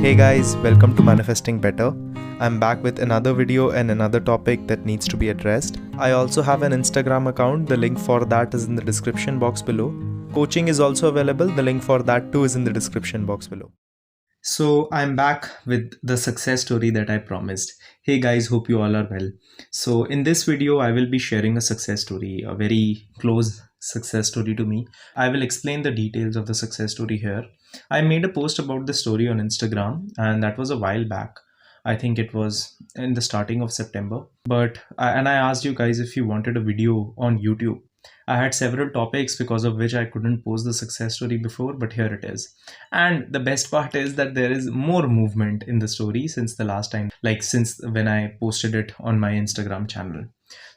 Hey guys, welcome to Manifesting Better. I'm back with another video and another topic that needs to be addressed. I also have an Instagram account. The link for that is in the description box below. Coaching is also available. The link for that too is in the description box below. So I'm back with the success story that I promised. Hey guys, hope you all are well. So in this video, I will be sharing a success story, a very close success story to me. I will explain the details of the success story here. I made a post about the story on Instagram, and that was a while back. I think it was in the starting of September. And I asked you guys if you wanted a video on YouTube. I had several topics because of which I couldn't post the success story before, but here it is. And the best part is that there is more movement in the story since the last time, like since when I posted it on my Instagram channel.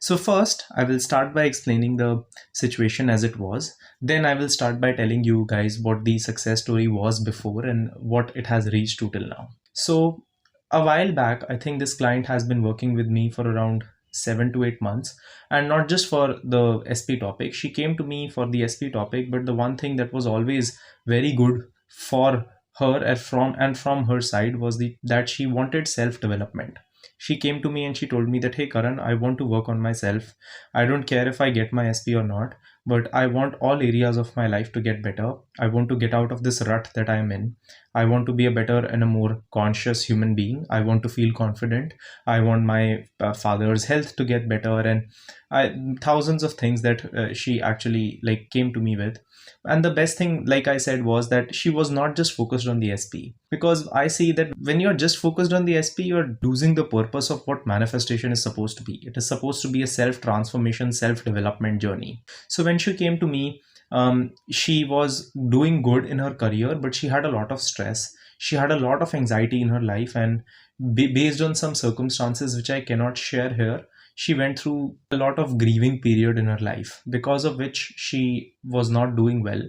So first, I will start by explaining the situation as it was. Then I will start by telling you guys what the success story was before and what it has reached to till now. So a while back, I think this client has been working with me for around 7 to 8 months, and not just for the SP topic. She came to me for the SP topic, but the one thing that was always very good for her and from her side was that she wanted self development. She came to me and she told me that, hey Karan, I want to work on myself. I don't care if I get my SP or not, but I want all areas of my life to get better. I want to get out of this rut that I am in. I want to be a better and a more conscious human being. I want to feel confident. I want my father's health to get better, and thousands of things that she actually like came to me with. And the best thing, like I said, was that she was not just focused on the SP, because I see that when you're just focused on the SP, you're losing the purpose of what manifestation is supposed to be. It is supposed to be a self transformation, self development journey. So when she came to me, she was doing good in her career, but she had a lot of stress. She had a lot of anxiety in her life, and based on some circumstances which I cannot share here, she went through a lot of grieving period in her life, because of which she was not doing well.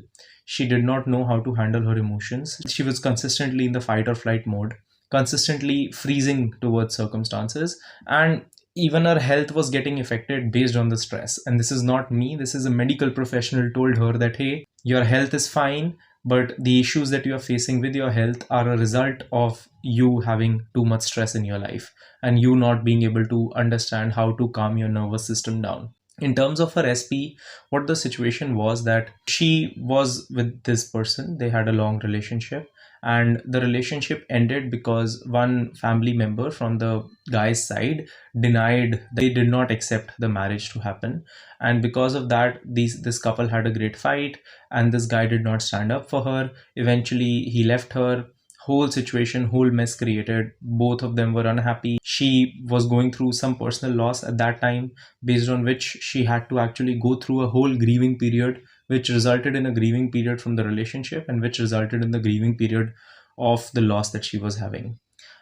She did not know how to handle her emotions. She was consistently in the fight or flight mode, consistently freezing towards circumstances, and even her health was getting affected based on the stress. And this is not me, this is a medical professional told her that, hey, your health is fine, but the issues that you are facing with your health are a result of you having too much stress in your life and you not being able to understand how to calm your nervous system down. In terms of her SP, what the situation was that she was with this person, they had a long relationship, and the relationship ended because one family member from the guy's side denied, they did not accept the marriage to happen. And because of that, this couple had a great fight, and this guy did not stand up for her. Eventually he left her. Whole situation, whole mess created. Both of them were unhappy. She was going through some personal loss at that time, based on which she had to actually go through a whole grieving period, which resulted in a grieving period from the relationship, and which resulted in the grieving period of the loss that she was having.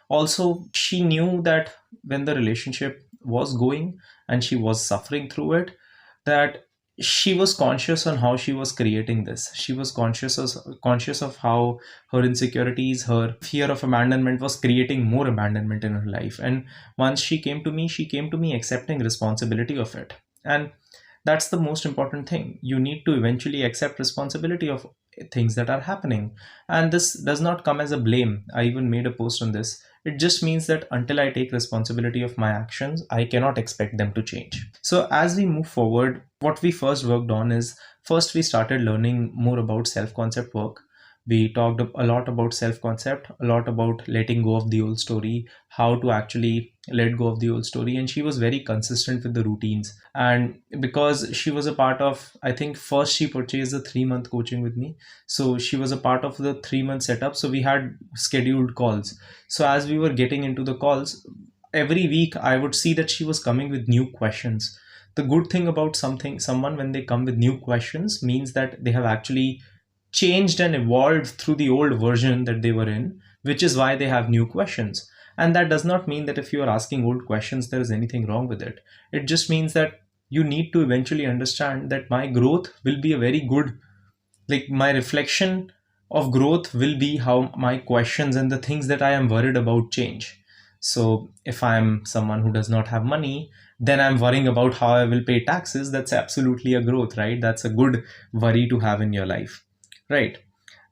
Also, she knew that when the relationship was going and she was suffering through it, that she was conscious on how she was creating this. She was conscious of how her insecurities, her fear of abandonment was creating more abandonment in her life. And once she came to me accepting responsibility of it. And that's the most important thing. You need to eventually accept responsibility of things that are happening. And this does not come as a blame. I even made a post on this. It just means that until I take responsibility of my actions, I cannot expect them to change. So as we move forward, what we first worked on is, first we started learning more about self-concept work. We talked a lot about self-concept, a lot about letting go of the old story, how to actually let go of the old story. And she was very consistent with the routines. And because she was a part of, I think first she purchased a 3-month coaching with me. So she was a part of the 3-month setup. So we had scheduled calls. So as we were getting into the calls, every week I would see that she was coming with new questions. The good thing about someone when they come with new questions means that they have actually changed and evolved through the old version that they were in, which is why they have new questions. And that does not mean that if you are asking old questions, there is anything wrong with it. It just means that you need to eventually understand that my growth will be a very good, like my reflection of growth will be how my questions and the things that I am worried about change. So if I'm someone who does not have money, then I'm worrying about how I will pay taxes. That's absolutely a growth, right? That's a good worry to have in your life, right?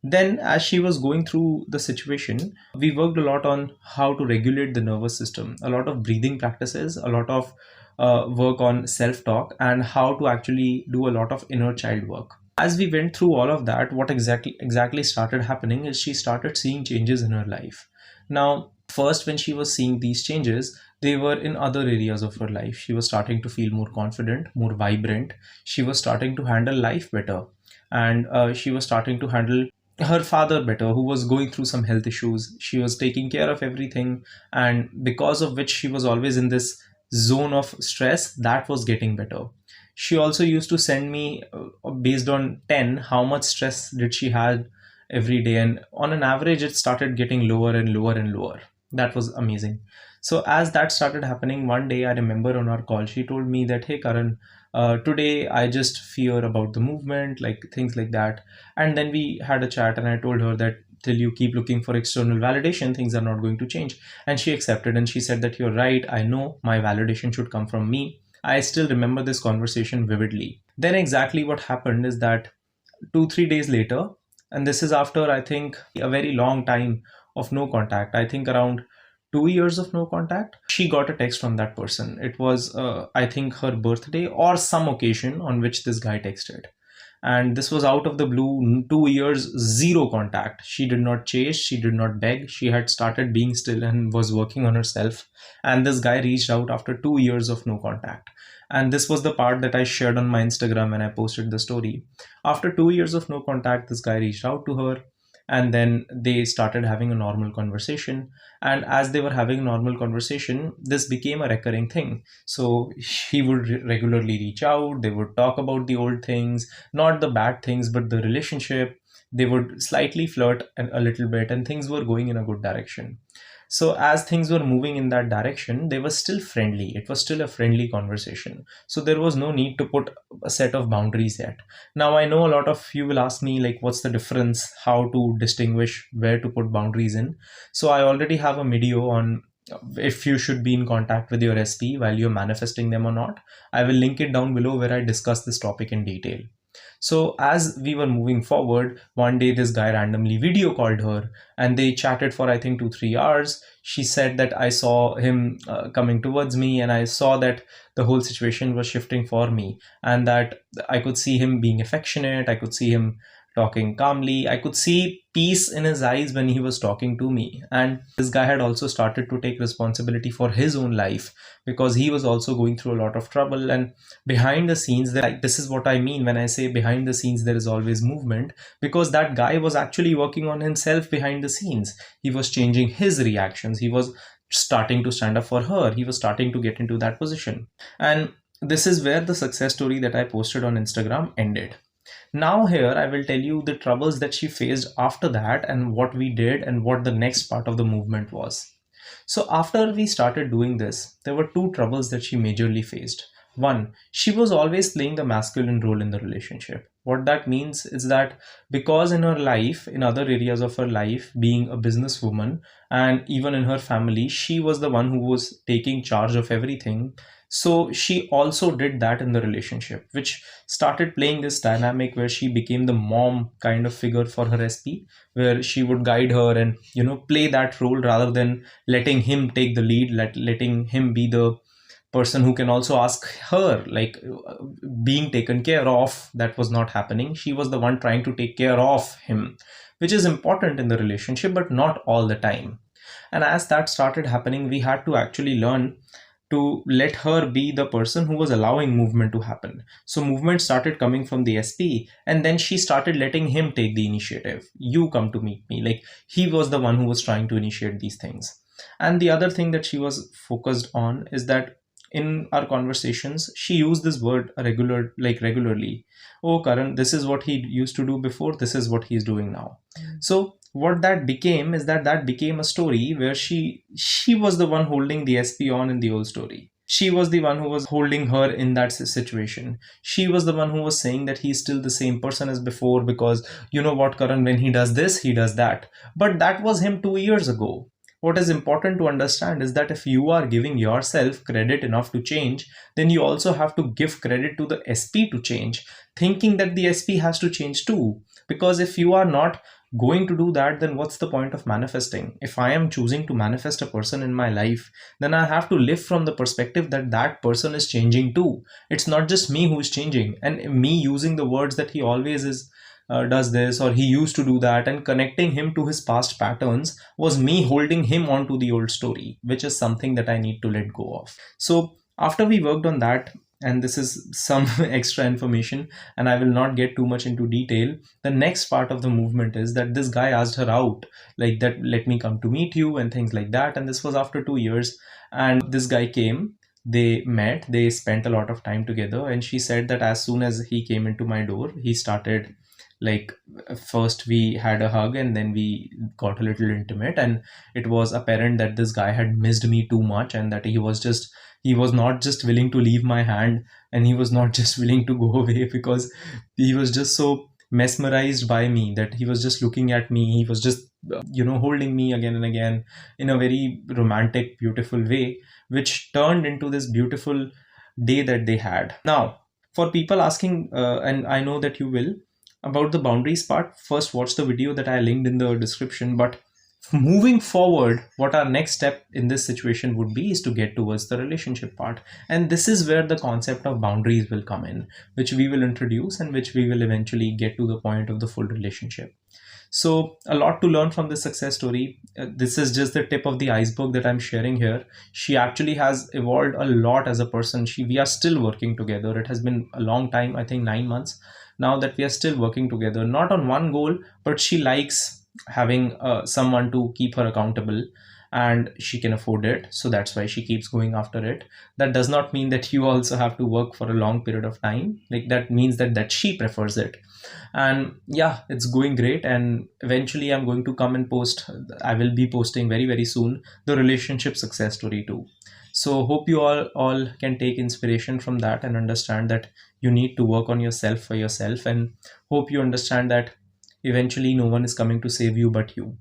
Then, as she was going through the situation, we worked a lot on how to regulate the nervous system, a lot of breathing practices, a lot of work on self talk, and how to actually do a lot of inner child work. As we went through all of that, what exactly started happening is she started seeing changes in her life. Now, first, when she was seeing these changes, they were in other areas of her life. She was starting to feel more confident, more vibrant. She was starting to handle life better, and she was starting to handle her father better, who was going through some health issues. She was taking care of everything, and because of which she was always in this zone of stress that was getting better. She also used to send me, based on 10, how much stress did she had every day, and on an average it started getting lower and lower and lower. That was amazing. So as that started happening, one day I remember on our call she told me that, hey Karan, today I just fear about the movement, like things like that. And then we had a chat, and I told her that till you keep looking for external validation, things are not going to change. And she accepted, and she said that you're right, I know my validation should come from me. I still remember this conversation vividly. Then exactly what happened is that 2 3 days later, and this is after I think a very long time of no contact, I think around 2 years of no contact, she got a text from that person. It was I think her birthday or some occasion on which this guy texted, and this was out of the blue. 2 years, zero contact. She did not chase, she did not beg, she had started being still and was working on herself. And this guy reached out after 2 years of no contact. And this was the part that I shared on my Instagram when I posted the story. After 2 years of no contact, this guy reached out to her, and then they started having a normal conversation. And as they were having a normal conversation, this became a recurring thing. So he would regularly reach out, they would talk about the old things, not the bad things, but the relationship. They would slightly flirt a little bit, and things were going in a good direction. So as things were moving in that direction, they were still friendly. It was still a friendly conversation. So there was no need to put a set of boundaries yet. Now I know a lot of you will ask me, like, what's the difference, how to distinguish where to put boundaries in. So I already have a video on if you should be in contact with your SP while you're manifesting them or not. I will link it down below where I discuss this topic in detail. So as we were moving forward, one day this guy randomly video called her, and they chatted for I think 2 3 hours. She said that I saw him coming towards me, and I saw that the whole situation was shifting for me, and that I could see him being affectionate, I could see him talking calmly, I could see peace in his eyes when he was talking to me. And this guy had also started to take responsibility for his own life, because he was also going through a lot of trouble. And behind the scenes, like, this is what I mean when I say behind the scenes there is always movement, because that guy was actually working on himself behind the scenes. He was changing his reactions, he was starting to stand up for her, he was starting to get into that position. And this is where the success story that I posted on Instagram ended. Now, here I will tell you the troubles that she faced after that, and what we did, and what the next part of the movement was. So, after we started doing this, there were two troubles that she majorly faced. One, she was always playing the masculine role in the relationship. What that means is that because in her life, in other areas of her life, being a businesswoman, and even in her family, she was the one who was taking charge of everything. So she also did that in the relationship, which started playing this dynamic where she became the mom kind of figure for her SP, where she would guide her and, play that role rather than letting him take the lead, letting him be the person who can also ask her, like, being taken care of. That was not happening. She was the one trying to take care of him, which is important in the relationship, but not all the time. And as that started happening, we had to actually learn to let her be the person who was allowing movement to happen. So movement started coming from the SP, and then she started letting him take the initiative. You come to meet me. Like, he was the one who was trying to initiate these things. And the other thing that she was focused on is that in our conversations, she used this word regularly. Oh, Karan, this is what he used to do before, this is what he's doing now. So what that became is that became a story where she was the one holding the SP on in the old story. She was the one who was holding her in that situation. She was the one who was saying that he's still the same person as before, because you know what, Karan, when he does this, he does that. But that was him 2 years ago. What is important to understand is that if you are giving yourself credit enough to change, then you also have to give credit to the SP to change, thinking that the SP has to change too. Because if you are not going to do that, then what's the point of manifesting? If I am choosing to manifest a person in my life, then I have to live from the perspective that that person is changing too. It's not just me who is changing, and me using the words that he always is does this or he used to do that, and connecting him to his past patterns was me holding him onto the old story, which is something that I need to let go of. So after we worked on that, and this is some extra information and I will not get too much into detail, the next part of the movement is that this guy asked her out, like that, let me come to meet you and things like that. And this was after 2 years, and this guy came, they met, they spent a lot of time together, and she said that as soon as he came into my door, he started, like, first we had a hug and then we got a little intimate, and it was apparent that this guy had missed me too much, and that he was not just willing to leave my hand, and he was not just willing to go away, because he was just so mesmerized by me that he was just looking at me, he was just holding me again and again in a very romantic, beautiful way, which turned into this beautiful day that they had. Now, for people asking, and I know that you will, about the boundaries part, first watch the video that I linked in the description. But moving forward, what our next step in this situation would be is to get towards the relationship part. And this is where the concept of boundaries will come in, which we will introduce and which we will eventually get to the point of the full relationship. So a lot to learn from this success story. This is just the tip of the iceberg that I'm sharing here. She actually has evolved a lot as a person. We are still working together. It has been a long time, I think 9 months now that we are still working together, not on one goal, but she likes having someone to keep her accountable, and she can afford it, so that's why she keeps going after it. That does not mean that you also have to work for a long period of time. Like, that means that she prefers it. And yeah, it's going great, and eventually I'm going to come and post, I will be posting very, very soon, the relationship success story too. So hope you all can take inspiration from that and understand that you need to work on yourself for yourself, and hope you understand that eventually no one is coming to save you but you.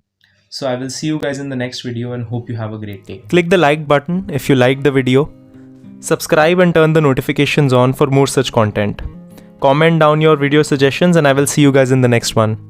So I will see you guys in the next video, and hope you have a great day. Click the like button if you liked the video. Subscribe and turn the notifications on for more such content. Comment down your video suggestions, and I will see you guys in the next one.